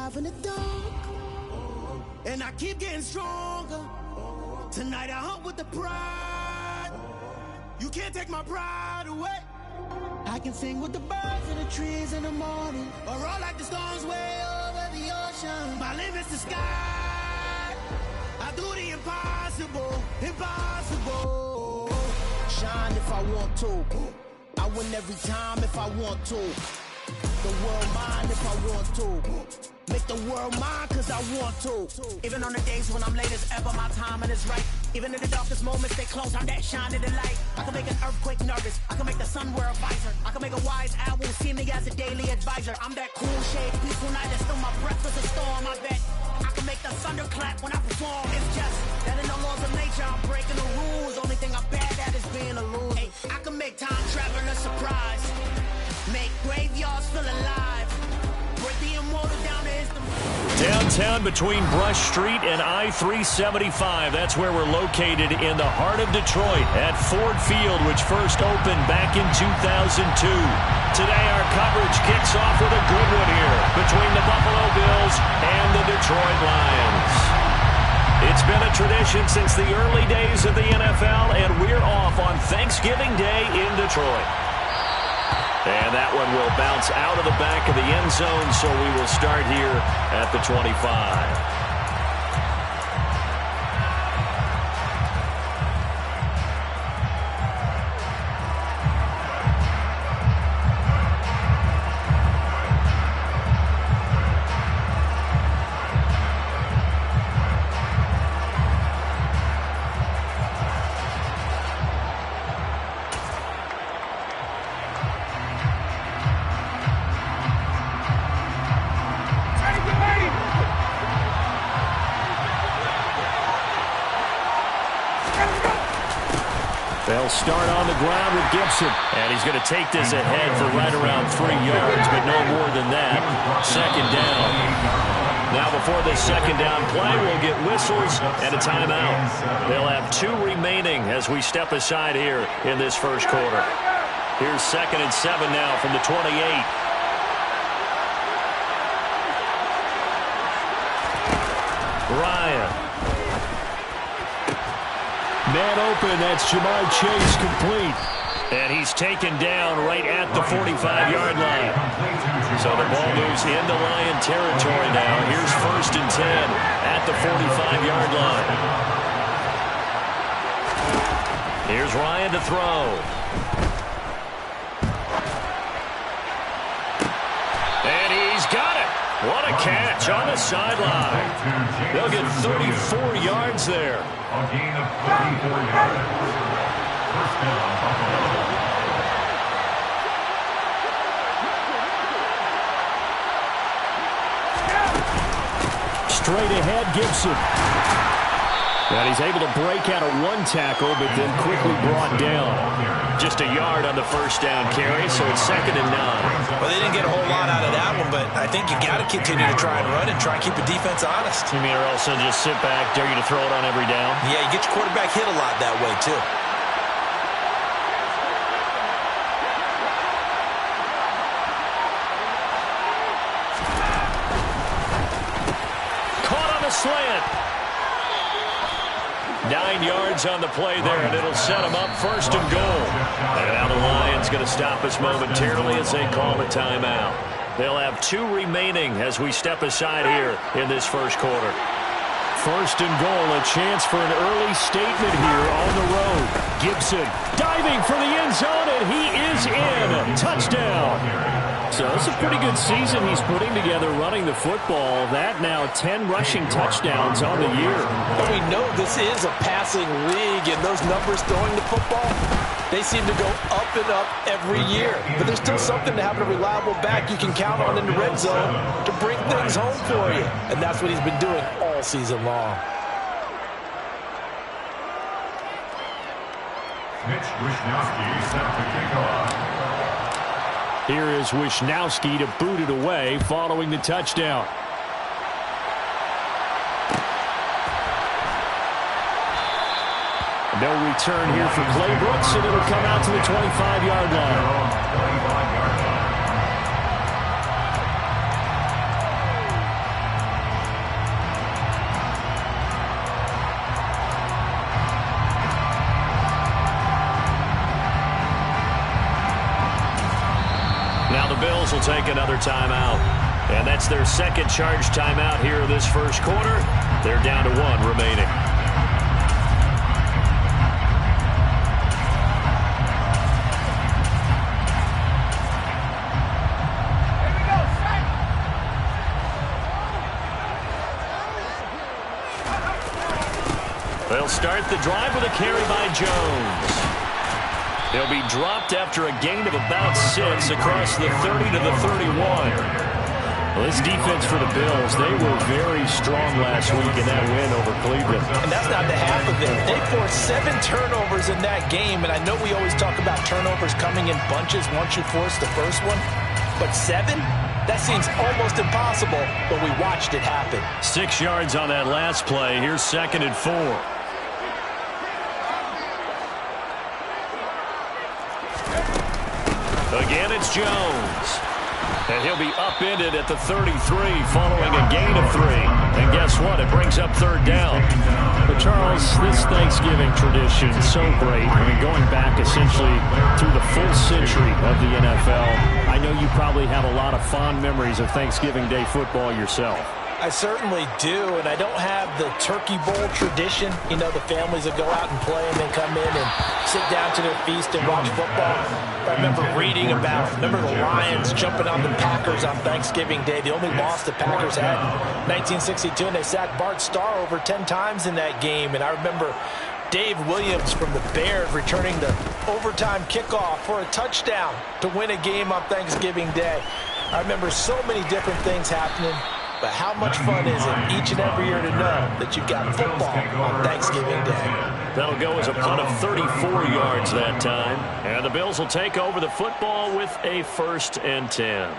survive in the dark, and I keep getting stronger. Tonight I hunt with the pride. You can't take my pride away. I can sing with the birds and the trees in the morning, or roll like the storms way over the ocean. My limit's the sky. I do the impossible, impossible. Shine if I want to. I win every time if I want to. The world mine if I want to. Make the world mine cause I want to. Even on the days when I'm late as ever, my timing is right. Even in the darkest moments, stay close, I'm that shining the light. I can make an earthquake nervous, I can make the sun wear a visor. I can make a wise owl see me as a daily advisor. I'm that cool shade, peaceful night, that's still my breath was a storm, I bet. I can make the thunder clap when I perform. It's just that in the laws of nature, I'm breaking the rules. Only thing I'm bad at is being a loser. Hey, I can make time traveling a surprise. Make graveyards feel alive. Break the immortal down to his... Downtown between Brush Street and I-375. That's where we're located in the heart of Detroit at Ford Field, which first opened back in 2002. Today our coverage kicks off with a good one here between the Buffalo Bills and the Detroit Lions. It's been a tradition since the early days of the NFL, and we're off on Thanksgiving Day in Detroit. And that one will bounce out of the back of the end zone, so we will start here at the 25. They'll start on the ground with Gibson. And he's going to take this ahead for right around 3 yards, but no more than that. Second down. Now before this second down play, we'll get whistles and a timeout. They'll have 2 remaining as we step aside here in this first quarter. Here's 2nd and 7 now from the 28. Ryan. Man open, that's Jamar Chase complete. And he's taken down right at the 45-yard line. So the ball moves into Lion territory now. Here's 1st and 10 at the 45-yard line. Here's Ryan to throw. And he's got it. What a catch on the sideline. They'll get 34 yards there. A gain of 34 yards. First down, Buffalo. Straight ahead, Gibson. And he's able to break out of 1 tackle, but then quickly brought down. Just a yard on the first down carry, so it's 2nd and 9. Well, they didn't get a whole lot out of that one, but I think you got to continue to try and run and try and keep the defense honest. You mean or else they'll just sit back, dare you to throw it on every down? Yeah, you get your quarterback hit a lot that way, too. Caught on the slant. 9 yards on the play there, and it'll set them up 1st and goal. And now the Lions going to stop us momentarily as they call a timeout. They'll have 2 remaining as we step aside here in this first quarter. 1st and goal, a chance for an early statement here on the road. Gibson diving for the end zone, and he is in. Touchdown. So it's a pretty good season he's putting together running the football. That now 10 rushing touchdowns on the year. But we know this is a passing league, and those numbers throwing the football, they seem to go up and up every year. But there's still something to having a reliable back you can count on in the red zone to bring things home for you. And that's what he's been doing all season long. Mitch Wishnowsky set to kick off. Here is Wishnowsky to boot it away following the touchdown. No return here for Clay Brooks, and it'll come out to the 25-yard line. Now the Bills will take another timeout. And that's their second charge timeout here in this first quarter. They're down to 1 remaining. They'll start the drive with a carry by Jones. He'll be dropped after a gain of about 6 across the 30 to the 31. Well, this defense for the Bills, they were very strong last week in that win over Cleveland. And that's not the half of it. They forced 7 turnovers in that game, and I know we always talk about turnovers coming in bunches once you force the first one, but 7? That seems almost impossible, but we watched it happen. 6 yards on that last play. Here's 2nd and 4. Again, it's Jones. And he'll be upended at the 33 following a gain of 3. And guess what? It brings up 3rd down. But, Charles, this Thanksgiving tradition is so great. I mean, going back essentially through the full century of the NFL, I know you probably have a lot of fond memories of Thanksgiving Day football yourself. I certainly do, and I don't have the Turkey Bowl tradition. You know, the families will go out and play and then come in and sit down to their feast and watch football. I remember reading about, the Lions jumping on the Packers on Thanksgiving Day. The only loss the Packers had in 1962, and they sacked Bart Starr over 10 times in that game. And I remember Dave Williams from the Bears returning the overtime kickoff for a touchdown to win a game on Thanksgiving Day. I remember so many different things happening. But how much fun is it each and every year to know that you've got football on Thanksgiving Day? That'll go as a punt of 34 yards that time. And the Bills will take over the football with a 1st and 10.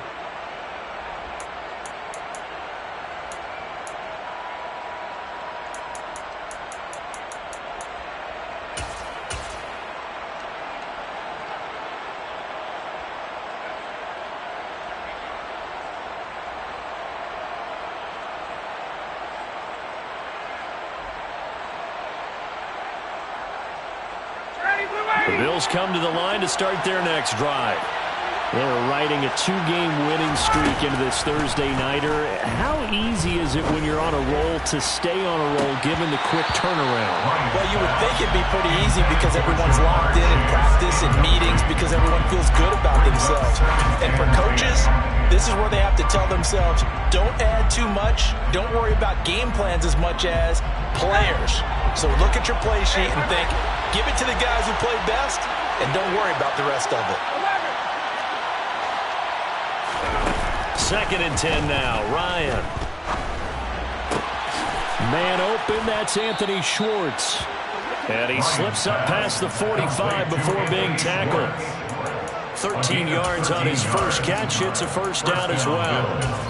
The Bills come to the line to start their next drive. They're riding a 2-game winning streak into this Thursday nighter. How easy is it when you're on a roll to stay on a roll given the quick turnaround? Well, you would think it'd be pretty easy because everyone's locked in practice and meetings because everyone feels good about themselves. And for coaches, this is where they have to tell themselves, don't add too much. Don't worry about game plans as much as players. So look at your play sheet and think, give it to the guys who play best, and don't worry about the rest of it. 2nd and 10 now. Ryan. Man open, that's Anthony Schwartz. And he slips up past the 45 before being tackled. 13 yards on his first catch. It's a 1st down as well.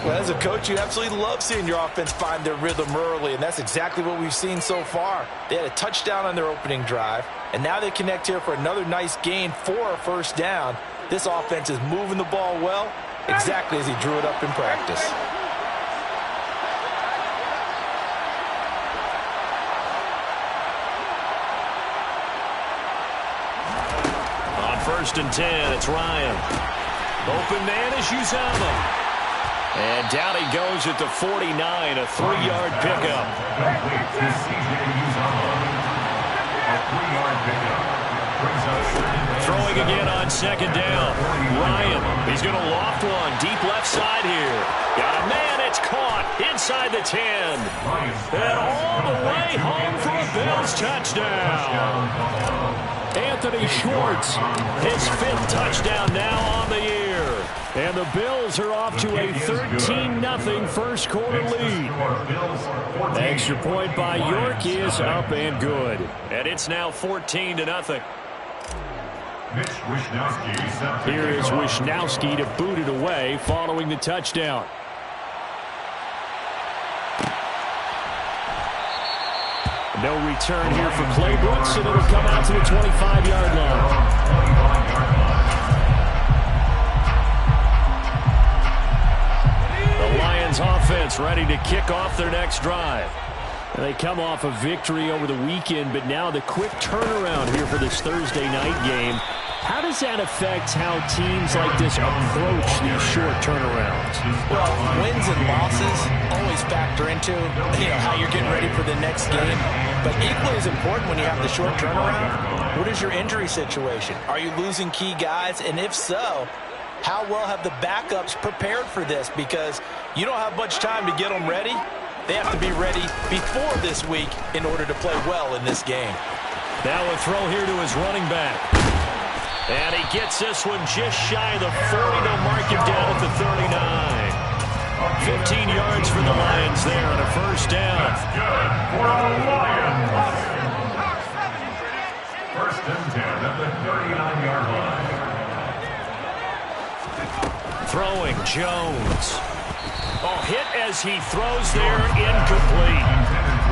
Well, as a coach, you absolutely love seeing your offense find their rhythm early, and that's exactly what we've seen so far. They had a touchdown on their opening drive, and now they connect here for another nice gain for a 1st down. This offense is moving the ball well, exactly as he drew it up in practice. On 1st and 10, it's Ryan. Open man is Uzama. And down he goes at the 49, a 3-yard pickup. Throwing again on 2nd down. Ryan, he's going to loft one deep left side here. Got a man, it's caught inside the 10. And all the way home for a Bills touchdown. Anthony Schwartz, his 5th touchdown now on the year. And the Bills are off to a 13-0 first quarter lead. Extra point by York is up and good. And it's now 14-0. Here is Wisnowski to boot it away following the touchdown. No return here for Claybrook, and it'll come out to the 25-yard line. The Lions offense ready to kick off their next drive. They come off a victory over the weekend, but now the quick turnaround here for this Thursday night game. How does that affect how teams like this approach these short turnarounds? Well, wins and losses always factor into how you're getting ready for the next game. But equally as important when you have the short turnaround, what is your injury situation? Are you losing key guys? And if so, how well have the backups prepared for this? Because you don't have much time to get them ready. They have to be ready before this week in order to play well in this game. Now a throw here to his running back. And he gets this one just shy of the 40. They'll mark him down at the 39. 15 yards for the Lions there on a first down. That's good for the Lions. First and 10 at the 39-yard line. Throwing Jones. Oh, hit as he throws there, incomplete.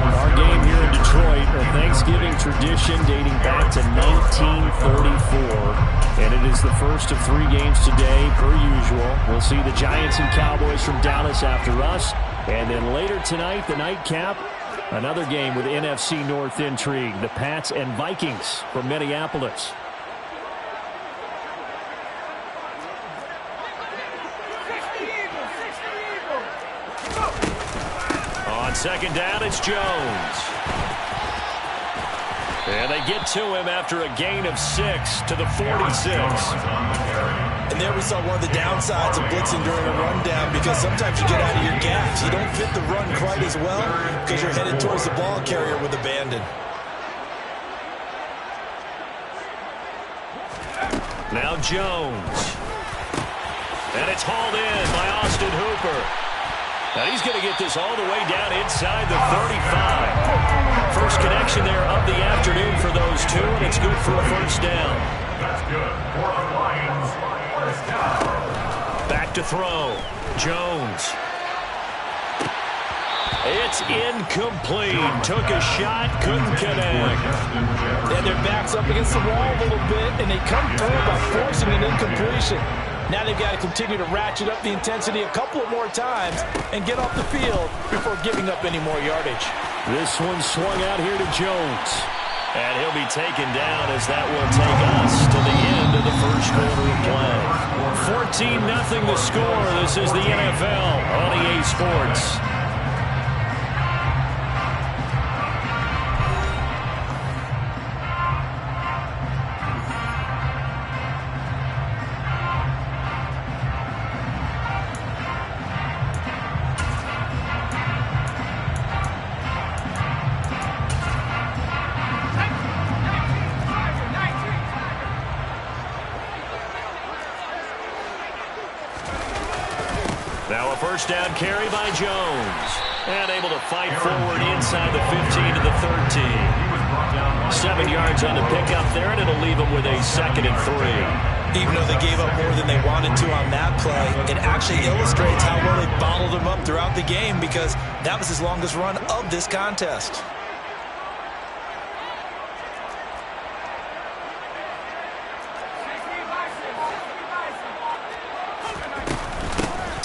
Our game here in Detroit, a Thanksgiving tradition dating back to 1934. And it is the first of 3 games today, per usual. We'll see the Giants and Cowboys from Dallas after us. And then later tonight, the nightcap, another game with NFC North intrigue. The Pats and Vikings from Minneapolis. Second down, it's Jones. And they get to him after a gain of 6 to the 46. And there we saw one of the downsides of blitzing during a rundown, because sometimes you get out of your gaps. You don't fit the run quite as well because you're headed towards the ball carrier with abandon. Now Jones. And it's hauled in by Austin Hooper. Now he's going to get this all the way down inside the 35. First connection there of the afternoon for those two, and it's good for a first down. That's good for the Lions. First down. Back to throw. Jones. It's incomplete. Took a shot, couldn't connect. And their back's up against the wall a little bit, and they come through by forcing an incompletion. Now they've got to continue to ratchet up the intensity a couple of more times and get off the field before giving up any more yardage. This one swung out here to Jones. And he'll be taken down as that will take us to the end of the first quarter of play. 14-0 the score. This is the NFL on EA Sports. Now a first down carry by Jones. And able to fight forward inside the 15 to the 13. 7 yards on the pickup there, and it'll leave them with a 2nd and 3. Even though they gave up more than they wanted to on that play, it actually illustrates how well they bottled them up throughout the game, because that was his longest run of this contest.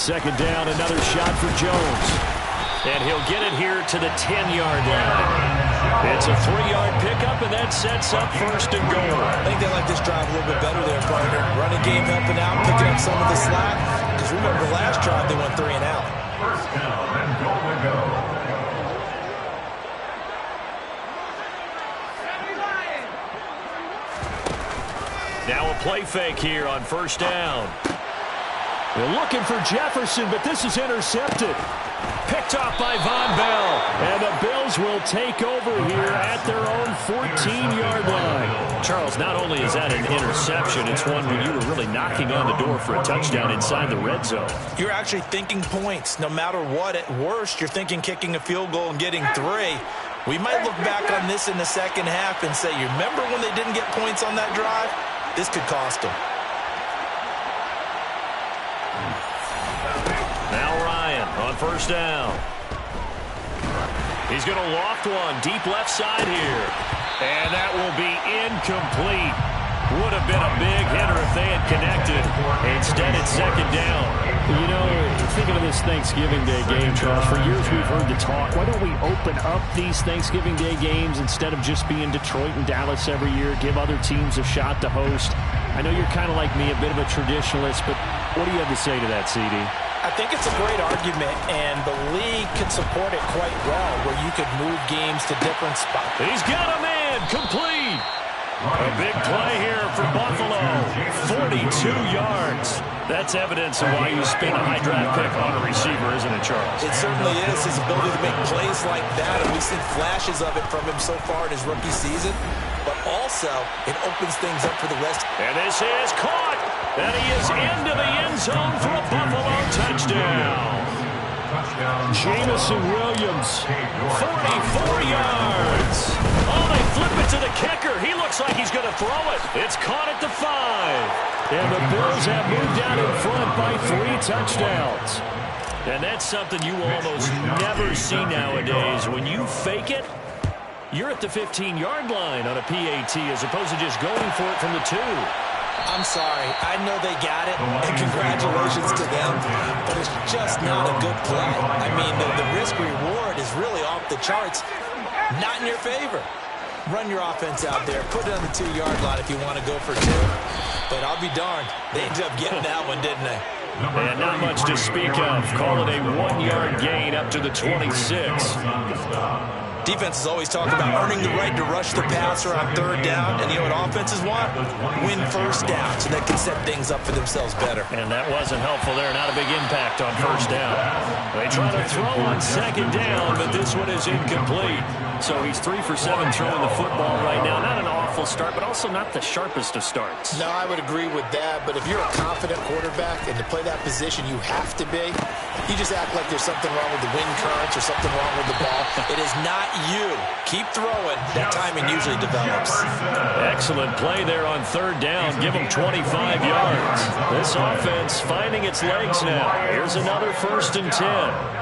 Second down, another shot for Jones. And he'll get it here to the 10-yard line. It's a 3-yard pickup, and that sets up 1st and goal. I think they like this drive a little bit better there, partner. Running game helping out, picking up some of the slack. Because remember, the last drive they went 3 and out. First down and goal to go. Now a play fake here on first down. They're looking for Jefferson, but this is intercepted. Picked off by Von Bell. And the Bills will take over here at their own 14-yard line. Charles, not only is that an interception, it's one when you were really knocking on the door for a touchdown inside the red zone. You're actually thinking points. No matter what, at worst, you're thinking kicking a field goal and getting 3. We might look back on this in the second half and say, you remember when they didn't get points on that drive? This could cost them. Now Ryan on first down. He's going to loft one deep left side here. And that will be incomplete. Would have been a big hitter if they had connected. Instead, it's second down. You know, thinking of this Thanksgiving Day game, Charles? For years we've heard the talk, why don't we open up these Thanksgiving Day games instead of just being Detroit and Dallas every year, give other teams a shot to host? I know you're kind of like me, a bit of a traditionalist, but what do you have to say to that, CD? I think it's a great argument, and the league could support it quite well, where you could move games to different spots. He's got a man complete. A big play here for Buffalo. 42 yards. That's evidence of why you spend a high draft pick on a receiver, isn't it, Charles? It certainly is. His ability to make plays like that, and we've seen flashes of it from him so far in his rookie season. But also, it opens things up for the rest. And this is caught. And he is into the end zone for a Buffalo touchdown. Jamison Williams, 44 yards. Oh, they flip it to the kicker. He looks like he's going to throw it. It's caught at the 5. And the Bills have moved out in front by 3 touchdowns. And that's something you almost never see nowadays. When you fake it, you're at the 15-yard line on a PAT as opposed to just going for it from the 2. I'm sorry. I know they got it, and congratulations to them, but it's just not a good play. I mean, the risk-reward is really off the charts, not in your favor. Run your offense out there. Put it on the 2-yard line if you want to go for 2. But I'll be darned. They ended up getting that one, didn't they? And not much to speak of. Call it a 1-yard gain up to the 26. Defenses always talk about earning the right to rush the passer on 3rd down. And you know what offenses want? Win 1st down so they can set things up for themselves better. And that wasn't helpful there. Not a big impact on 1st down. They try to throw on 2nd down, but this one is incomplete. So he's 3 for 7 throwing the football right now. Not an awful start, but also not the sharpest of starts. No, I would agree with that. But if you're a confident quarterback and to play that position, you have to be. You just act like there's something wrong with the wind currents or something wrong with the ball. It is not you. Keep throwing. That timing usually develops. Excellent play there on 3rd down. Give them 25 yards. This offense finding its legs now. Here's another 1st and 10.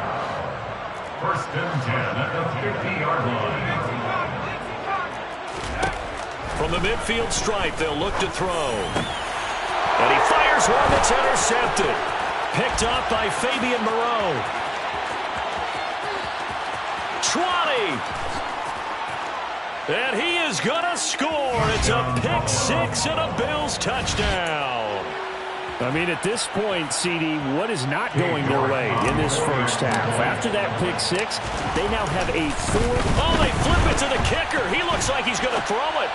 1st and 10 at the 50-yard line. From the midfield stripe, they'll look to throw. And he fires one that's intercepted. Picked up by Fabian Moreau. 20. And he is going to score. It's a pick 6 and a Bills touchdown. I mean, at this point, CD, what is not going their way in this 1st half? After that pick 6, they now have a 4. Oh, they flip it to the kicker. He looks like he's going to throw it.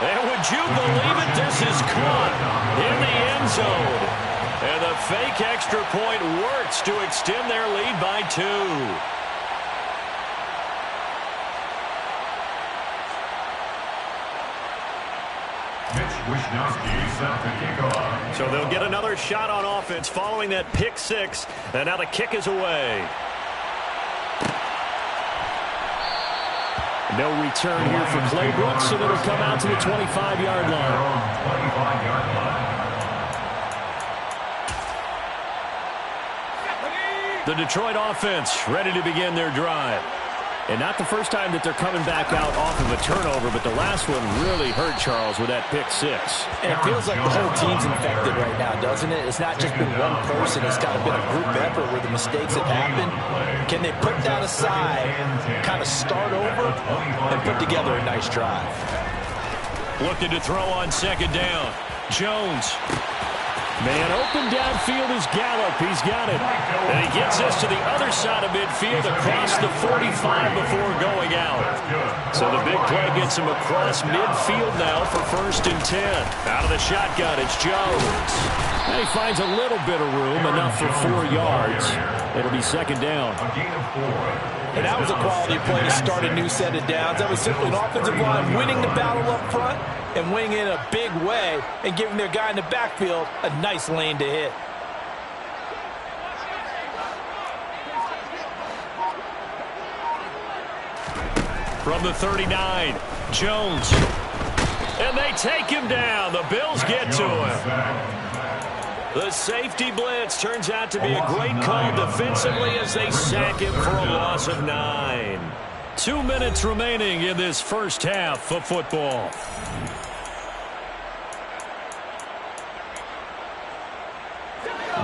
And would you believe it? This is caught in the end zone. And the fake extra point works to extend their lead by 2. So they'll get another shot on offense following that pick 6. And now the kick is away. No return here for Clay Brooks, and it'll come out to the 25-yard line. The Detroit offense ready to begin their drive. And not the first time that they're coming back out off of a turnover, but the last one really hurt Charles with that pick 6. And it feels like the whole team's infected right now, doesn't it? It's not just been one person. It's kind of been a group effort where the mistakes have happened. Can they put that aside, kind of start over, and put together a nice drive? Looking to throw on 2nd down. Jones. Man, open downfield is Gallup. He's got it. And he gets this to the other side of midfield across the 45 before going out. So the big play gets him across midfield now for 1st and 10. Out of the shotgun, it's Jones. And he finds a little bit of room, enough for 4 yards. It'll be 2nd down. And that was a quality play to start a new set of downs. That was simply an offensive line winning the battle up front and winning in a big way and giving their guy in the backfield a nice lane to hit. From the 39, Jones. And they take him down. The Bills get to him. The safety blitz turns out to be a great call defensively as they sack him for a loss of 9. 2 minutes remaining in this 1st half of football.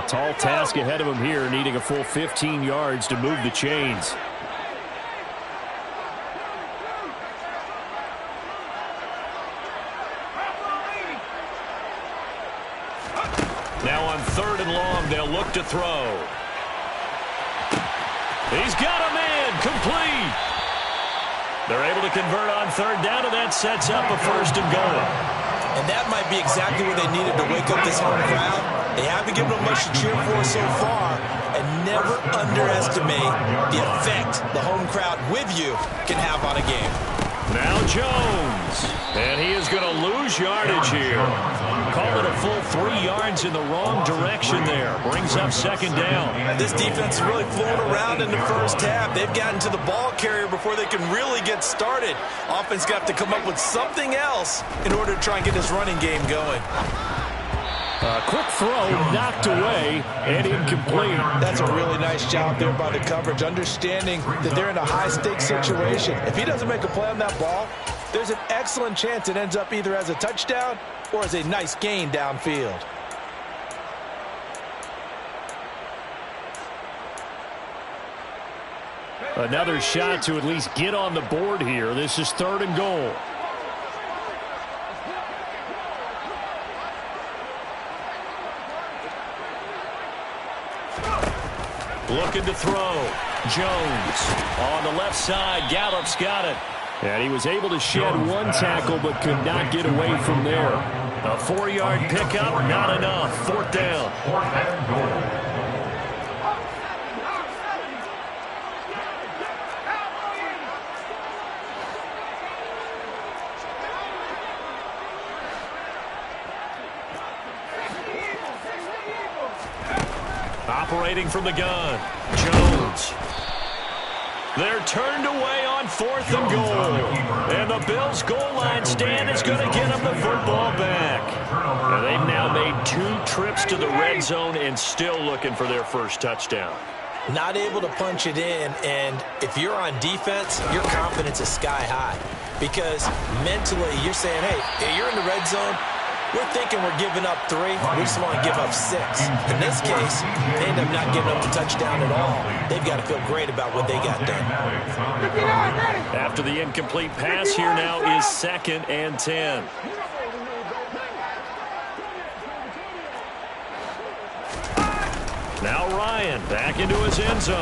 Tall task ahead of him here, needing a full 15 yards to move the chains. Now on 3rd and long, they'll look to throw. He's got a man, complete. They're able to convert on 3rd down, and that sets up a 1st and goal. And that might be exactly what they needed to wake up this home crowd. They haven't given them much to cheer for so far, and never underestimate the effect the home crowd with you can have on a game. Now Jones, and he is going to lose yardage here. Call it a full 3 yards in the wrong direction there. Brings up 2nd down. This defense is really flown around in the first half. They've gotten to the ball carrier before they can really get started. Offense got to come up with something else in order to try and get this running game going. Quick throw, knocked away, and incomplete. That's a really nice job there by the coverage, understanding that they're in a high-stakes situation. If he doesn't make a play on that ball, there's an excellent chance it ends up either as a touchdown or as a nice gain downfield. Another shot to at least get on the board here. This is 3rd and goal. Looking to throw. Jones on the left side. Gallup's got it. And he was able to shed 1 tackle but could not get away from there. A 4-yard pickup, not enough. 4th down. 4th and goal. Operating from the gun. Jones. They're turned away on 4th and goal. And the Bills' goal line stand is going to get them the football back. And they've now made 2 trips to the red zone and still looking for their first touchdown. Not able to punch it in, and if you're on defense, your confidence is sky high. Because mentally, you're saying, hey, you're in the red zone. We're thinking we're giving up 3. We just want to give up 6. In this case, they end up not giving up the touchdown at all. They've got to feel great about what they got done. After the incomplete pass, here now is 2nd and 10. Now Ryan back into his end zone.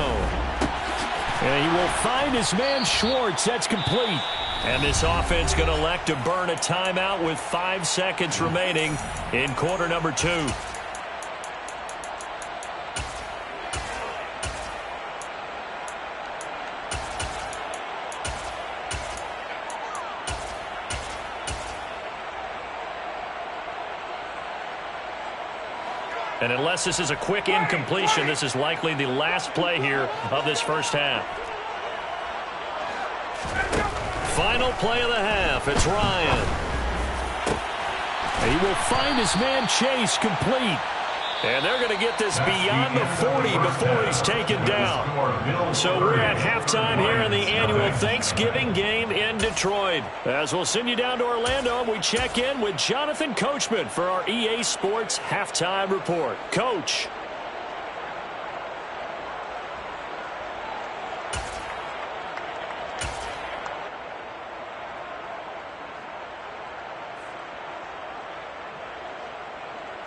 And he will find his man Schwartz. That's complete. And this offense going to elect to burn a timeout with 5 seconds remaining in quarter number 2. And unless this is a quick incompletion, this is likely the last play here of this first half. Final play of the half. It's Ryan. And he will find his man Chase, complete. And they're going to get this beyond the 40 before he's taken down. So we're at halftime here in the annual Thanksgiving game in Detroit. As we'll send you down to Orlando, and we check in with Jonathan Coachman for our EA Sports Halftime Report. Coach.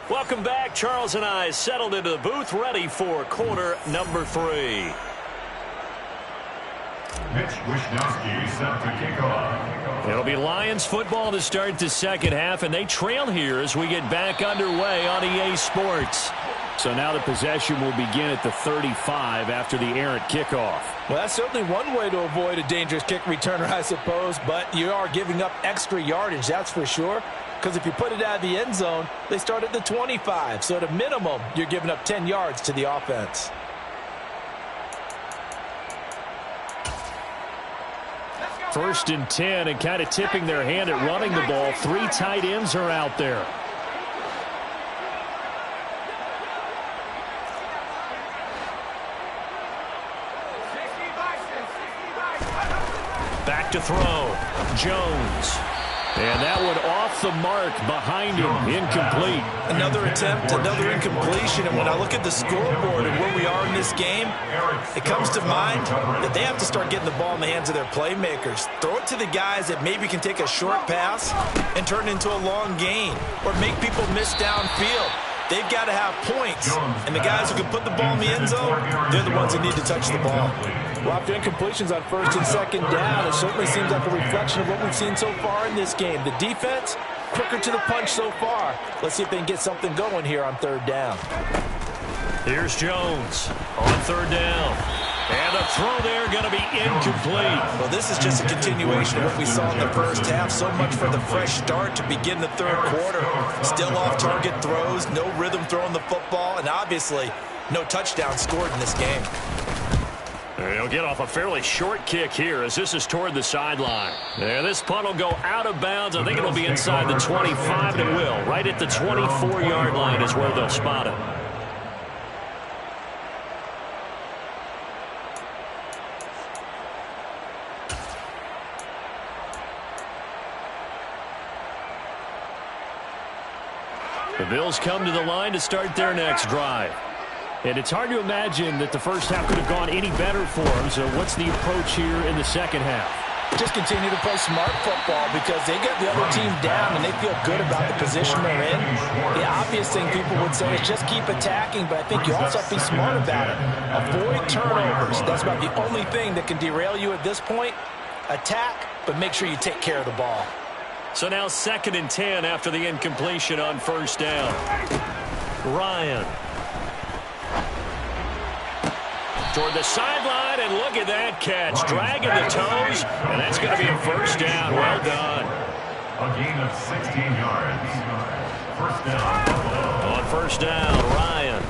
Welcome back. Charles and I settled into the booth, ready for quarter number 3. Mitch Wishnowsky set to kick off. It'll be Lions football to start the second half, and they trail here as we get back underway on EA Sports. So now the possession will begin at the 35 after the errant kickoff. Well, that's certainly one way to avoid a dangerous kick returner, I suppose, but you are giving up extra yardage, that's for sure. Because if you put it out of the end zone, they start at the 25. So at a minimum, you're giving up 10 yards to the offense. First and 10, and kind of tipping their hand at running the ball. 3 tight ends are out there. Back to throw. Jones. And that one off the mark behind him, incomplete. Another attempt, another incompletion, and when I look at the scoreboard and where we are in this game, it comes to mind that they have to start getting the ball in the hands of their playmakers. Throw it to the guys that maybe can take a short pass and turn it into a long gain or make people miss downfield. They've got to have points, and the guys who can put the ball in the end zone, they're the ones that need to touch the ball. Well, after incompletions on first and second down, it certainly seems like a reflection of what we've seen so far in this game. The defense, quicker to the punch so far. Let's see if they can get something going here on third down. Here's Jones on third down. And the throw there going to be incomplete. Well, this is just a continuation of what we saw in the first half. So much for the fresh start to begin the third quarter. Still off-target throws, no rhythm throwing the football, and obviously no touchdown scored in this game. He'll get off a fairly short kick here as this is toward the sideline. And this punt will go out of bounds. I think it'll be inside the 25, and it will. Right at the 24-yard line is where they'll spot it. The Bills come to the line to start their next drive. And it's hard to imagine that the first half could have gone any better for them. So what's the approach here in the second half? Just continue to play smart football because they get the other team down and they feel good about the position they're in. The obvious thing people would say is just keep attacking, but I think you also have to be smart about it. Avoid turnovers. That's about the only thing that can derail you at this point. Attack, but make sure you take care of the ball. So now 2nd and 10 after the incompletion on first down. Ryan. Toward the sideline, and look at that catch. Dragging the toes, and that's going to be a first down. Well done. A gain of 16 yards. First down. On first down, Ryan.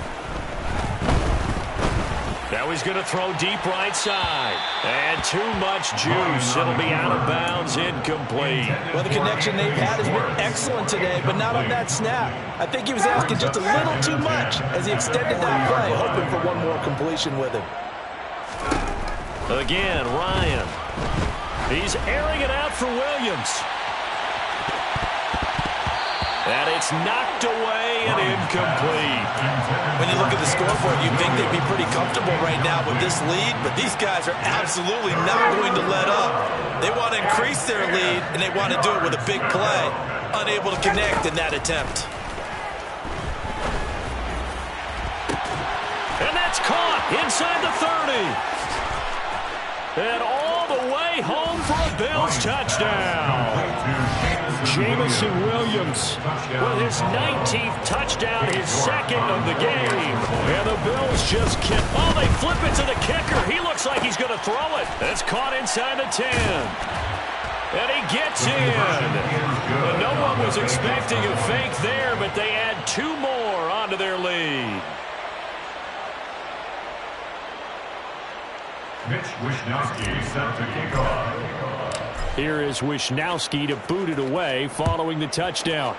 Now he's going to throw deep right side. And too much juice. It'll be out of bounds, incomplete. Well, the connection they've had has been excellent today, but not on that snap. I think he was asking just a little too much as he extended that play, hoping for one more completion with him. Again, Ryan. He's airing it out for Williams. And it's knocked away and incomplete. When you look at the scoreboard, you'd think they'd be pretty comfortable right now with this lead, but these guys are absolutely not going to let up. They want to increase their lead, and they want to do it with a big play. Unable to connect in that attempt. And that's caught inside the 30. And all the way home for a Bills touchdown. Jamison Williams with his 19th touchdown, his second of the game. And the Bills just can't. Oh, they flip it to the kicker. He looks like he's going to throw it. It's caught inside the 10. And he gets in. And no one was expecting a fake there, but they add 2 more onto their lead. Mitch Wishnowsky set to kick off. Here is Wishnowsky to boot it away following the touchdown.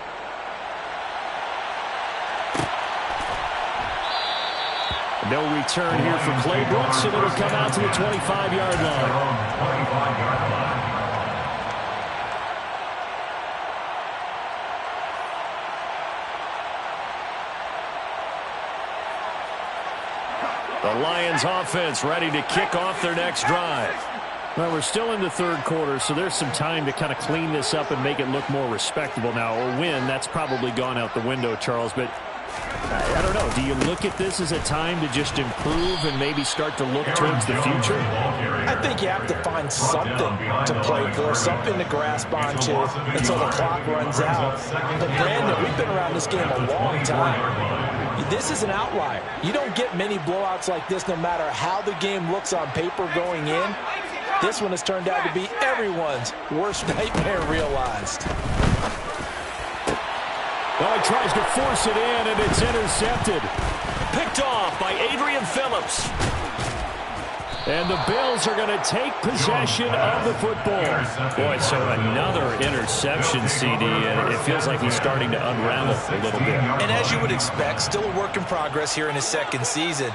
No return here for Clay Brooks, and it'll come out to the 25-yard line. The Lions offense ready to kick off their next drive. Well, we're still in the third quarter, so there's some time to kind of clean this up and make it look more respectable now. A win, that's probably gone out the window, Charles, but I don't know. Do you look at this as a time to just improve and maybe start to look towards the future? I think you have to find something to play for, something to grasp onto until the clock runs out. But, Brandon, we've been around this game a long time. This is an outlier. You don't get many blowouts like this no matter how the game looks on paper going in. This one has turned out to be everyone's worst nightmare realized. Well, he tries to force it in, and it's intercepted. Picked off by Adrian Phillips. And the Bills are going to take possession of the football. Boy, so another interception, CD, and it feels like he's starting to unravel a little bit. And as you would expect, still a work in progress here in his second season.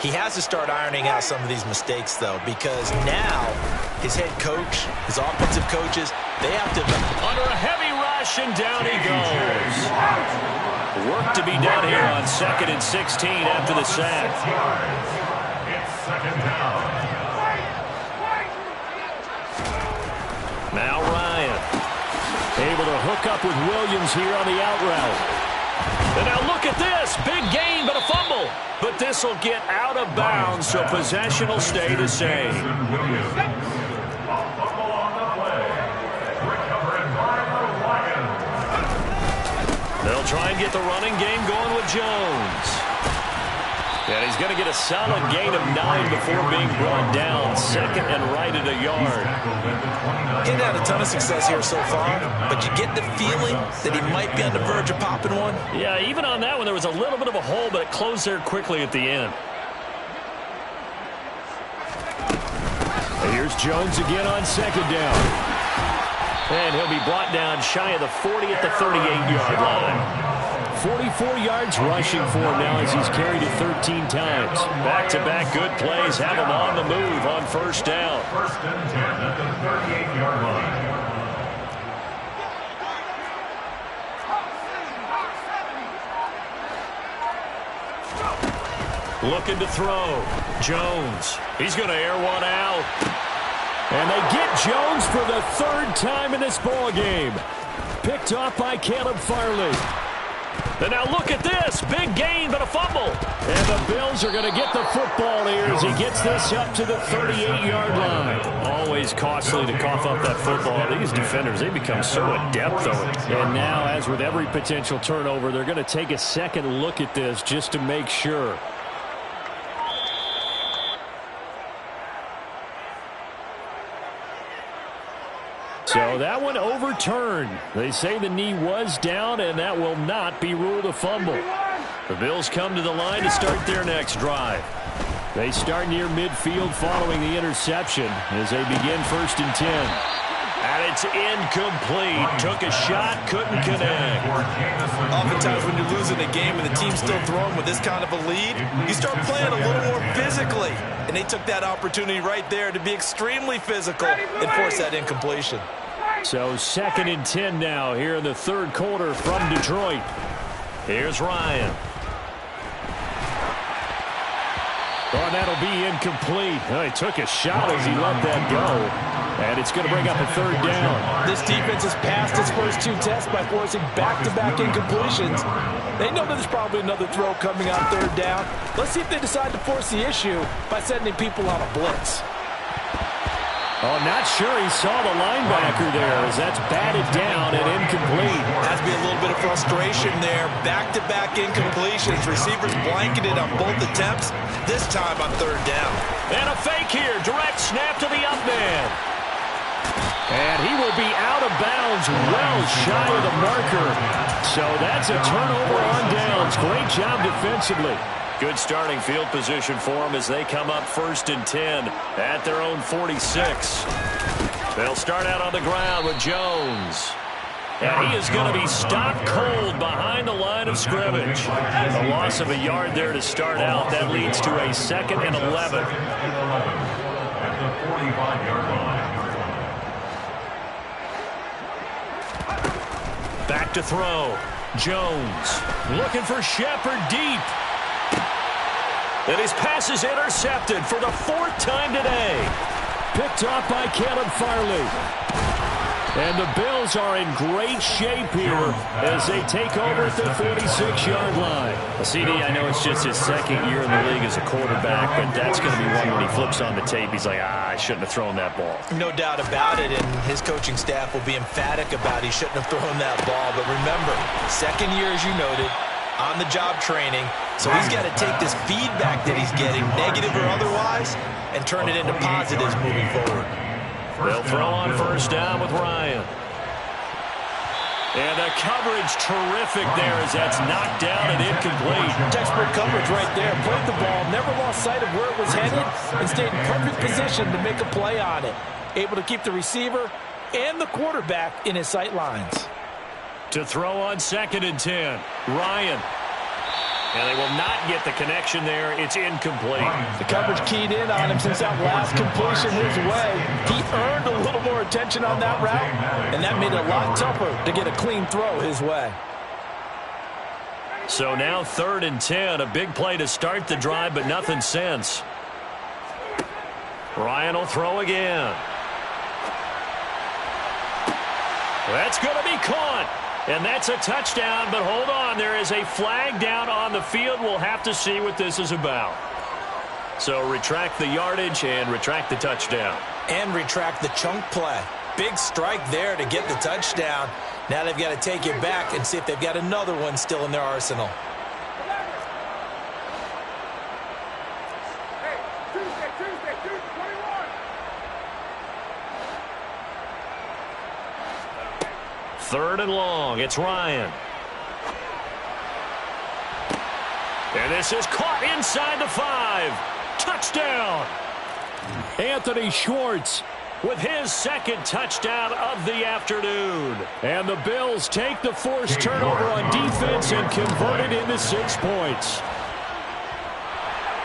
He has to start ironing out some of these mistakes, though, because now his head coach, his offensive coaches, they have to... Under a heavy rush, and down he goes. Work to be done here on 2nd and 16 after the sack. It's 2nd down. Now Ryan. Able to hook up with Williams here on the out route. And now look at this. Big gain, but a fumble. But this will get out of bounds, so possession will stay the same. They'll try and get the running game going with Jones. And he's going to get a solid gain of 9 before being brought down. 2nd and right at a yard. He's had a ton of success here so far, but you get the feeling that he might be on the verge of popping one. Yeah, even on that one, there was a little bit of a hole, but it closed there quickly at the end. And here's Jones again on 2nd down. And he'll be brought down shy of the 40 at the 38-yard line. 44 yards rushing for him now as he's carried it 13 times. Back-to-back good plays have him on the move on 1st down. 1st and 10 at the 38-yard line. Looking to throw. Jones. He's going to air one out. And they get Jones for the 3rd time in this ball game. Picked off by Caleb Farley. And now look at this. Big gain, but a fumble. And the Bills are going to get the football here as he gets this up to the 38-yard line. Always costly to cough up that football. These defenders, they become so adept on it. And now, as with every potential turnover, they're going to take a second look at this just to make sure. So that one overturned. They say the knee was down, and that will not be ruled a fumble. The Bills come to the line to start their next drive. They start near midfield following the interception as they begin 1st and 10. And it's incomplete. Took a shot, couldn't connect. Oftentimes when you're losing a game and the team's still throwing with this kind of a lead, you start playing a little more physically. And they took that opportunity right there to be extremely physical and force that incompletion. So 2nd and 10 now here in the 3rd quarter from Detroit. Here's Ryan. Oh, that'll be incomplete. Oh, he took a shot as he let that go. And it's going to bring up a 3rd down. This defense has passed its first 2 tests by forcing back-to-back incompletions. They know that there's probably another throw coming on 3rd down. Let's see if they decide to force the issue by sending people on a blitz. Oh, not sure he saw the linebacker there as that's batted down and incomplete. Has to be a little bit of frustration there. Back-to-back incompletions. Receivers blanketed on both attempts, this time on 3rd down. And a fake here. Direct snap to the up man. And he will be out of bounds well shy of the marker. So that's a turnover on downs. Great job defensively. Good starting field position for them as they come up 1st and 10 at their own 46. They'll start out on the ground with Jones. And he is going to be stopped cold behind the line of scrimmage. A loss of a yard there to start out. That leads to a 2nd and 11. At the 45-yard line. Back to throw. Jones looking for Shepard deep. And his pass is intercepted for the 4th time today. Picked off by Caleb Farley. And the Bills are in great shape here as they take over at the 46-yard line. Well, CD, I know it's just his 2nd year in the league as a quarterback, but that's going to be one when he flips on the tape. He's like, I shouldn't have thrown that ball. No doubt about it, and his coaching staff will be emphatic about he shouldn't have thrown that ball. But remember, 2nd year, as you noted, on-the-job training. So he's got to take this feedback that he's getting, negative or otherwise, and turn it into positives moving forward. They'll throw on 1st down with Ryan. And the coverage terrific there as that's knocked down and incomplete. Textbook coverage right there. Played the ball, never lost sight of where it was headed, and stayed in perfect position to make a play on it. Able to keep the receiver and the quarterback in his sight lines. To throw on 2nd and 10. Ryan. And they will not get the connection there. It's incomplete. The coverage keyed in on him since that last completion his way. He earned a little more attention on that route, and that made it a lot tougher to get a clean throw his way. So now 3rd and 10. A big play to start the drive, but nothing since. Ryan will throw again. That's going to be caught. And that's a touchdown, but hold on. There is a flag down on the field. We'll have to see what this is about. So retract the yardage and retract the touchdown. And retract the chunk play. Big strike there to get the touchdown. Now they've got to take it back and see if they've got another one still in their arsenal. Third and long. It's Ryan. And this is caught inside the 5. Touchdown. Anthony Schwartz With his 2nd touchdown of the afternoon. And the Bills take the forced turnover on defense and convert it into 6 points.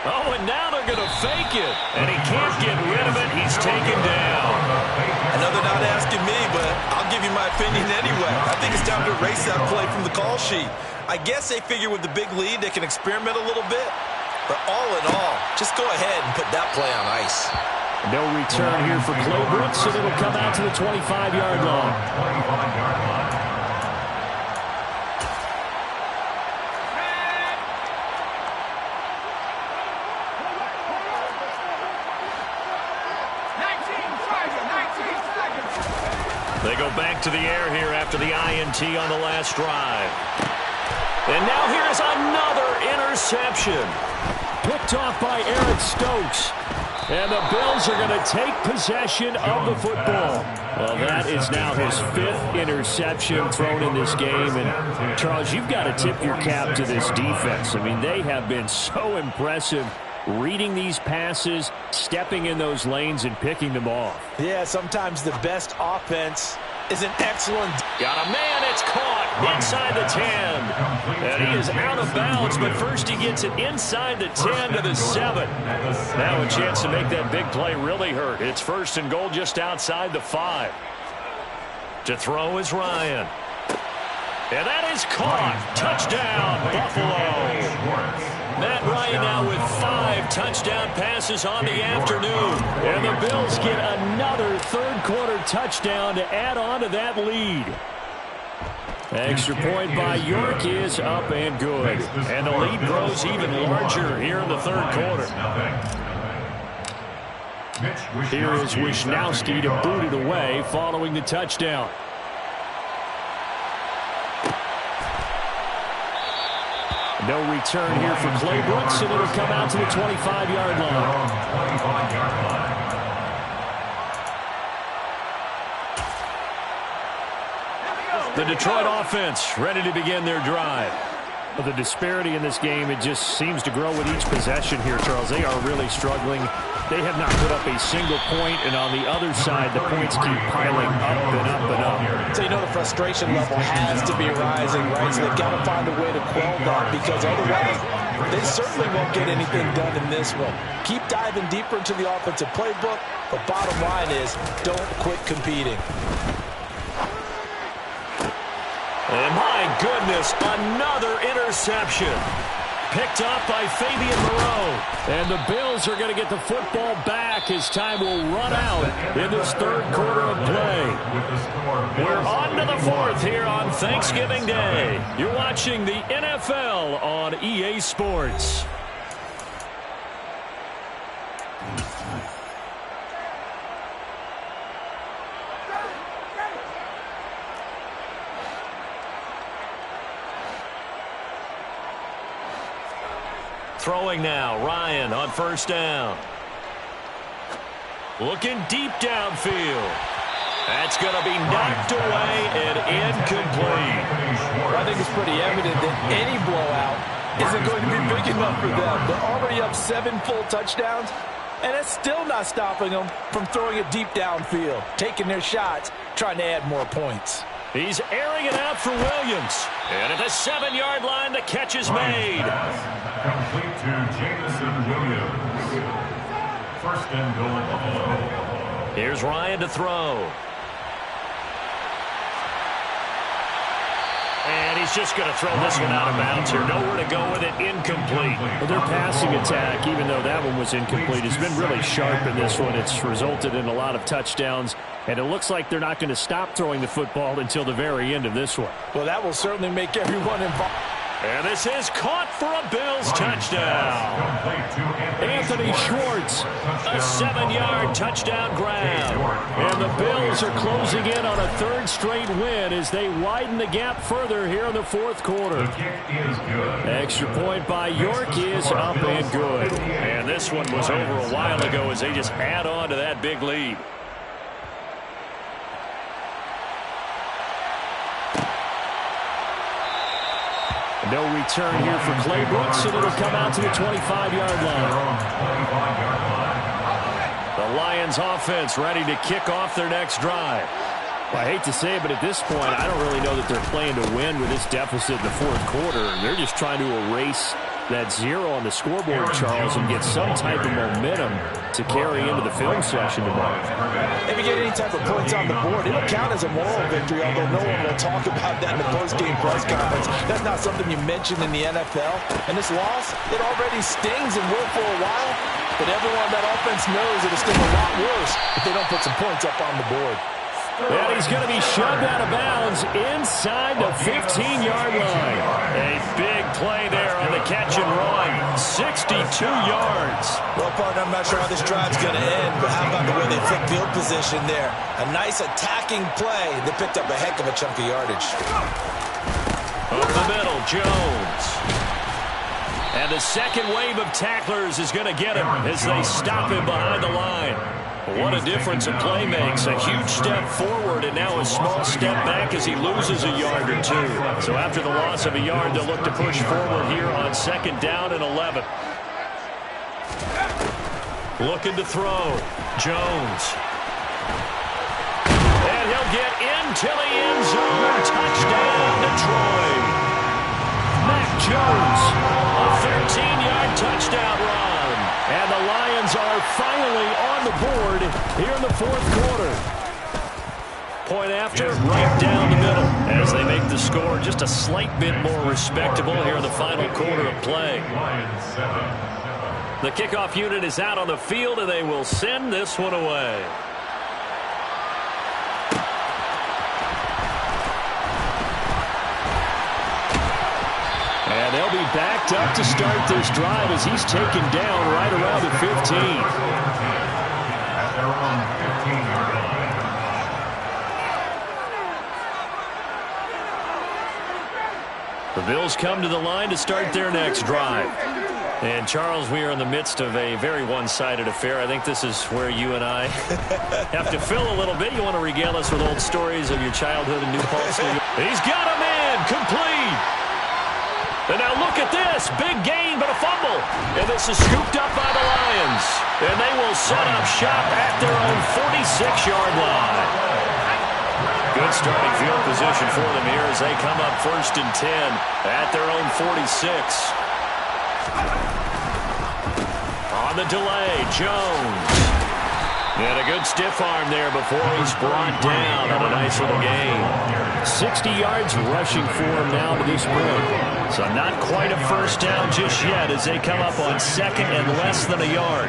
Oh, and now they're going to fake it. And he can't get rid of it. He's taken down. I know they're not asking me, but I'll give you my opinion anyway. I think it's time to erase that play from the call sheet. I guess they figure with the big lead they can experiment a little bit. But all in all, just go ahead and put that play on ice. No return here for Clay Brooks, and it'll come out to the 25-yard line. 25-yard line. They go back to the air here after the INT on the last drive. And now here's another interception. Picked off by Eric Stokes. And the Bills are going to take possession of the football. Well, that is now his 5th interception thrown in this game. And, Charles, you've got to tip your cap to this defense. I mean, they have been so impressive reading these passes, stepping in those lanes, and picking them off. Yeah, sometimes the best offense is an excellent... Got a man, it's caught inside the 10. And he is out of bounds, but first he gets it inside the 10 to the 7. Now a chance to make that big play really hurt. It's 1st and goal just outside the 5. To throw is Ryan. And that is caught. Touchdown, Buffalo. Matt Ryan now with 5 touchdown passes on the afternoon. And the Bills get another third-quarter touchdown to add on to that lead. Extra point by York is up and good. And the lead grows even larger here in the 3rd quarter. Here is Wisnowski to boot it away following the touchdown. No return here for Clay Brooks, and it'll come out to the 25-yard line. 25-yard line. The Detroit offense ready to begin their drive. The disparity in this game, it just seems to grow with each possession here, Charles. They are really struggling. They have not put up a single point, and on the other side, the points keep piling up and up and up. So you know the frustration level has to be rising, right? So they've got to find a way to quell that, because otherwise they certainly won't get anything done in this one. Keep diving deeper into the offensive playbook, but bottom line is don't quit competing. And my goodness, another interception. Picked off by Fabian Moreau. And the Bills are going to get the football back as time will run out in this 3rd quarter of play. We're on to the 4th here on Thanksgiving Day. You're watching the NFL on EA Sports. Throwing now, Ryan on 1st down. Looking deep downfield. That's going to be knocked away and incomplete. Well, I think it's pretty evident that any blowout isn't going to be big enough for them. They're already up 7 full touchdowns, and it's still not stopping them from throwing it deep downfield, taking their shots, trying to add more points. He's airing it out for Williams. And at the 7-yard line, the catch is made. Complete to Jamison Williams. First and goal, Buffalo. Here's Ryan to throw. And he's just going to throw this one out of bounds here. Nowhere to go with it. Incomplete. Well, their passing attack, even though that one was incomplete, has been really sharp in this one. It's resulted in a lot of touchdowns, and it looks like they're not going to stop throwing the football until the very end of this one. Well, that will certainly make everyone involved. And this is caught for a Bills touchdown. Anthony Schwartz. A 7-yard touchdown grab. And the Bills are closing in on a third straight win as they widen the gap further here in the fourth quarter. Extra point by York is up and good. And this one was over a while ago as they just add on to that big lead. No return here for Clay Brooks, and it'll come out to the 25-yard line. The Lions offense ready to kick off their next drive. Well, I hate to say it, but at this point, I don't really know that they're playing to win with this deficit in the fourth quarter. They're just trying to erase that zero on the scoreboard, Charles, and get some type of momentum to carry into the film session tomorrow. If you get any type of points on the board, it'll count as a moral victory, although no one will talk about that in the post-game press conference. That's not something you mentioned in the NFL. And this loss, it already stings and will for a while, but everyone on that offense knows it'll sting a lot worse if they don't put some points up on the board. And he's going to be shoved out of bounds inside the 15-yard line. A big play there on the catch and run. 62 yards. Well, partner, I'm not sure how this drive's going to end, but how about the way they flip field position there? A nice attacking play. They picked up a heck of a chunk of yardage. Up the middle, Jones. And the second wave of tacklers is going to get him as they stop him behind the line. What a difference a play makes. A huge step forward and now a small step back as he loses a yard or two. So after the loss of a yard, they'll look to push forward here on 2nd down and 11. Looking to throw. Jones. And he'll get into the end zone. Touchdown, Detroit. Mac Jones. A 13-yard touchdown run. And the Lions are finally on the board here in the fourth quarter. Point after, right down the middle as they make the score just a slight bit more respectable here in the final quarter of play. The kickoff unit is out on the field, and they will send this one away. And they'll be backed up to start this drive as he's taken down right around the 15. At their own 15-yard line. The Bills come to the line to start their next drive. And, Charles, we are in the midst of a very one-sided affair. I think this is where you and I have to fill a little bit. You want to regale us with old stories of your childhood in New Paltz, New York? He's got him in, complete. And now look at this. Big gain, but a fumble. And this is scooped up by the Lions. And they will set up shop at their own 46-yard line. Good starting field position for them here as they come up 1st and 10 at their own 46. On the delay, Jones. And a good stiff arm there before he's brought down on a nice little gain. 60 yards rushing for him now to this point. So not quite a first down just yet as they come up on 2nd and less than a yard.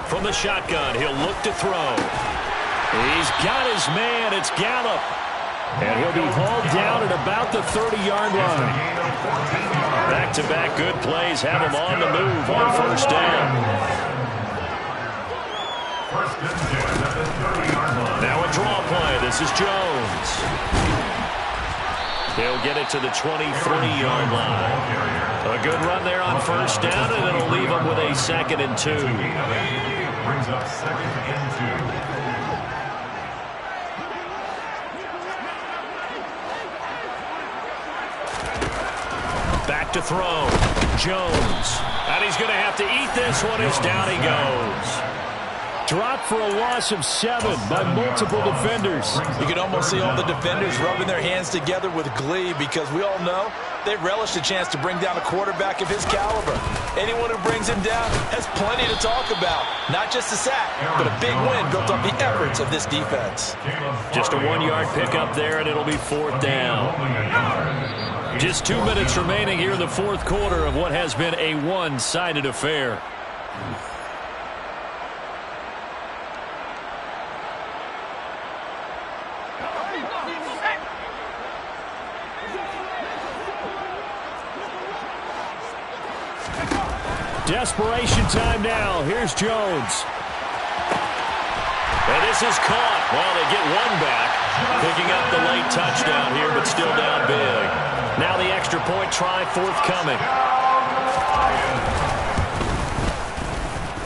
From the shotgun, he'll look to throw. He's got his man. It's Gallup. And he'll be hauled down at about the 30-yard line. Back-to-back good plays have him on the move on 1st down. Now a draw play. This is Jones. He'll get it to the 23-yard line. A good run there on 1st down, and it'll leave him with a 2nd and 2. Brings up 2nd and 2. Back to throw. Jones. And he's going to have to eat this one as down he goes. dropped for a loss of 7 by multiple defenders. You can almost see all the defenders rubbing their hands together with glee because we all know they relish a chance to bring down a quarterback of his caliber. Anyone who brings him down has plenty to talk about. Not just a sack, but a big win built on the efforts of this defense. Just a 1-yard pickup there, and it'll be 4th down. Just 2 minutes remaining here in the 4th quarter of what has been a one-sided affair. Desperation time now. Here's Jones. And this is caught. Well, they get one back. Picking up the late touchdown here, but still down big. Now the extra point try forthcoming.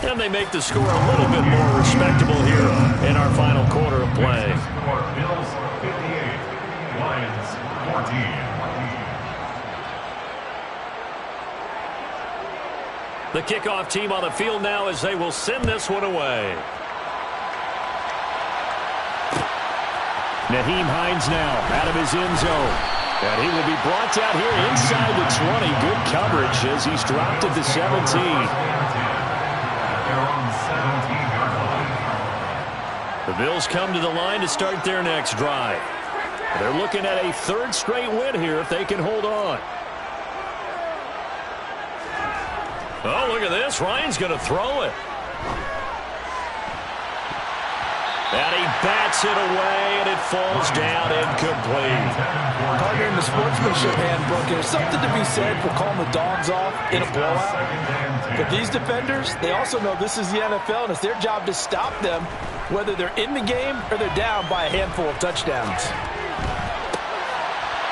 And they make the score a little bit more respectable here in our final quarter of play. Bills 58, Lions 14. The kickoff team on the field now as they will send this one away. Nyheim Hines now out of his end zone. And he will be brought down here inside the 20. Good coverage as he's dropped at the 17. The Bills come to the line to start their next drive. They're looking at a 3rd straight win here if they can hold on. Oh, look at this. Ryan's going to throw it. And he bats it away, and it falls down incomplete. Partner, in the sportsmanship handbook, there's something to be said for calling the dogs off in a blowout. But these defenders, they also know this is the NFL, and it's their job to stop them, whether they're in the game or they're down by a handful of touchdowns.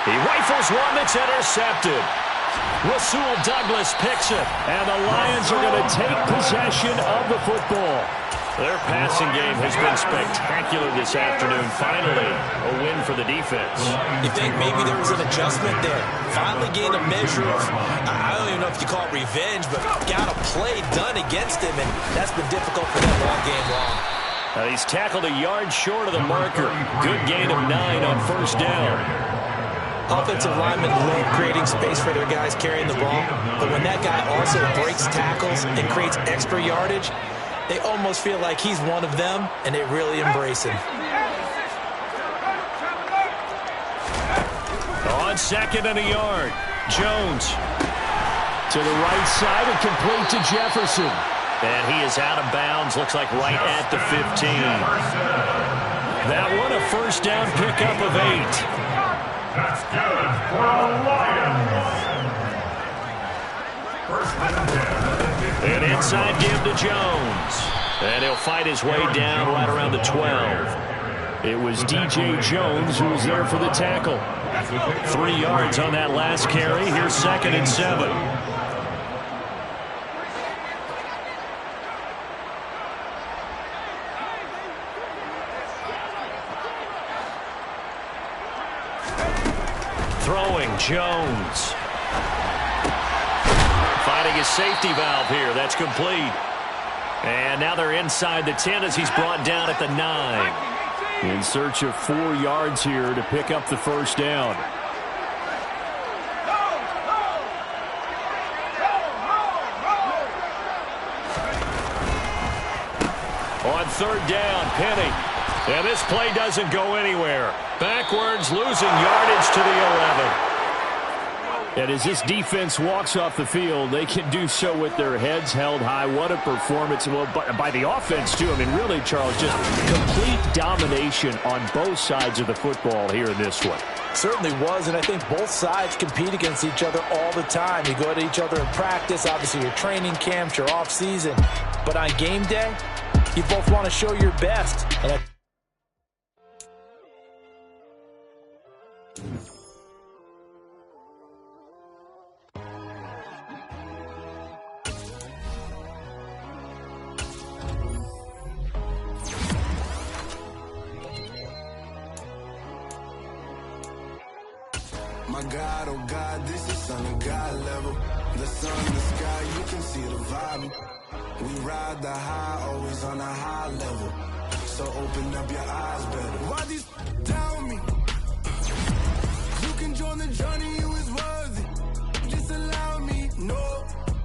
He rifles one that's intercepted. Rasul Douglas picks it. And the Lions are going to take possession of the football. Their passing game has been spectacular this afternoon. Finally, a win for the defense. You think maybe there was an adjustment there? Finally gained a measure of, I don't even know if you call it revenge, but got a play done against him, and that's been difficult for them all game long. He's tackled a yard short of the marker. Good gain of 9 on 1st down. Offensive linemen love creating space for their guys carrying the ball, but when that guy also breaks tackles and creates extra yardage, they almost feel like he's one of them, and they really embrace him. On 2nd and a yard, Jones. To the right side and complete to Jefferson. And he is out of bounds, looks like right at the 15. That one a 1st down pickup of 8. That's good for the Lions. 1st and 10. An inside give to Jones. And he'll fight his way down right around the 12. It was DJ Jones who was there for the tackle. 3 yards on that last carry. Here's 2nd and 7. Throwing Jones. Finding his safety valve here. That's complete. And now they're inside the 10 as he's brought down at the 9. In search of 4 yards here to pick up the 1st down. On 3rd down, Penny. And this play doesn't go anywhere. Backwards, losing yardage to the 11. And as this defense walks off the field, they can do so with their heads held high. What a performance. Well, by the offense, too. I mean, really, Charles, just complete domination on both sides of the football here in this one. Certainly was, and I think both sides compete against each other all the time. You go at each other in practice, obviously your training camps, your off-season. But on game day, you both want to show your best. And my God, oh God, this is son of God level. The sun, the sky, you can see the vibe. We ride the high, always on a high level. So open up your eyes better. Why these tell me? You can join the journey.